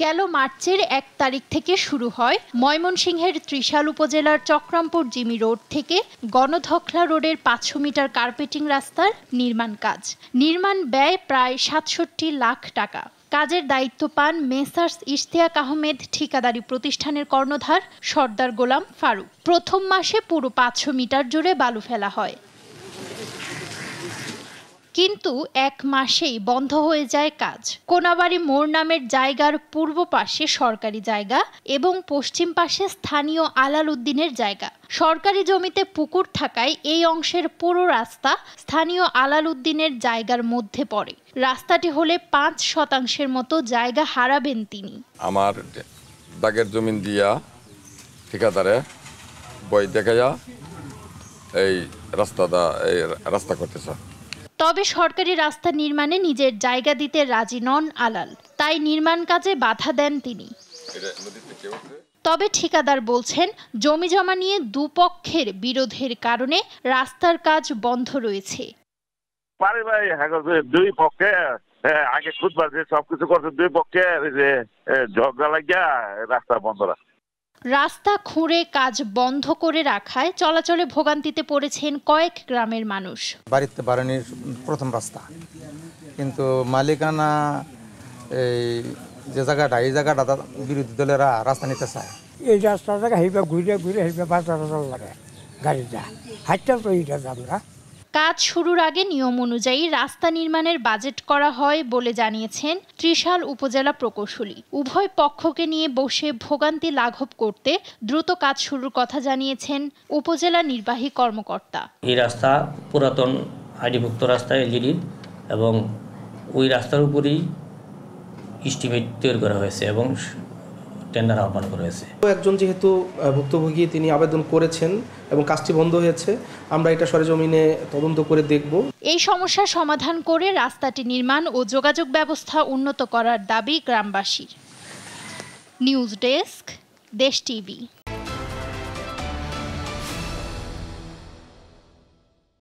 গেল মার্চের ১ তারিখ থেকে শুরু হয় ময়মনসিংহের ত্রিশাল উপজেলার চক্রামপুর জিমি রোড থেকে গণধখলা রোডের ৫০০ মিটার কার্পেটিং রাস্তার নির্মাণ কাজ। নির্মাণ ব্যয় প্রায় ৬৭ লাখ টাকা। কাজের দায়িত্ব পান মেসার্স ইশতিয়াক আহমেদ ঠিকাদারি প্রতিষ্ঠানের কর্ণধার সর্দার গোলাম ফারুক। প্রথম মাসে পুরো ৫০০ মিটার জুড়ে বালু ফেলা হয়, কিন্তু ১ মাসেই বন্ধ হয়ে যায় কাজ। কোনাবাড়ি মোড় নামের জায়গার পূর্ব পাশে সরকারি জায়গা এবং পশ্চিম পাশে স্থানীয় আলাল উদ্দিনের জায়গা। সরকারি জমিতে পুকুর থাকায় এই অংশের পুরো রাস্তা স্থানীয় আলাল উদ্দিনের জায়গার মধ্যে পড়ে। রাস্তাটি হলে ৫% মতো জায়গা হারাবেন তিনি। আমার দাগের জমিন দিয়া ঠিকাদারে বই দেখা এই রাস্তা করতেছে। তবে সরকারি রাস্তা নির্মাণে নিজের জায়গা দিতে রাজি নন আলাল, তাই নির্মাণ কাজে বাধা দেন তিনি। তবে ঠিকাদার বলছেন, জমি জমা নিয়ে দুপক্ষের বিরোধের কারণে রাস্তার কাজ বন্ধ রয়েছে। দুই পক্ষে আগে খুদবার যে সবকিছু করছে, দুই পক্ষে ঝগড়া লাগিয়া রাস্তা বন্ধ রাখছে। রাস্তা খুঁড়ে কাজ বন্ধ করে রাখায় চলাচলে ভোগান্তিতে পড়েছেন কয়েক গ্রামের মানুষ। বাড়িতে বাড়ানির প্রথম রাস্তা, কিন্তু মালিকানা যে জায়গাটা এই জায়গাটা বিরোধী দলেরা রাস্তা নিতে চায়। এই রাস্তাটা হেবা ঘুরে ঘুরে হেবা বাজার লাগে গাড়ি যা হাঁটতে তো এইটা আমরা। কাজ শুরুর আগে নিয়ম অনুযায়ী রাস্তা নির্মাণের বাজেট করা হয় বলে জানিয়েছেন ত্রিশাল উপজেলা প্রকৌশলী। উভয় পক্ষকে নিয়ে বসে ভোগান্তি লাঘব করতে দ্রুত কাজ শুরুর কথা জানিয়েছেন উপজেলা নির্বাহী কর্মকর্তা। এই রাস্তা পুরাতন আইডিভুক্ত রাস্তা এলজিডি এবং ওই রাস্তার উপরেই এস্টিমেট তৈরি করা হয়েছে এবং টেন্ডার আহ্বান করা হয়েছে। একজন যেহেতু ভুক্তভোগী তিনি আবেদন করেছেন এবং কাজটি বন্ধ হয়েছে, আমরা এটা সরেজমিনে তদন্ত করে দেখব। এই সমস্যার সমাধান করে রাস্তাটি নির্মাণ ও যোগাযোগ ব্যবস্থা উন্নত করার দাবি গ্রামবাসীর। নিউজ ডেস্ক, দেশ টিভি।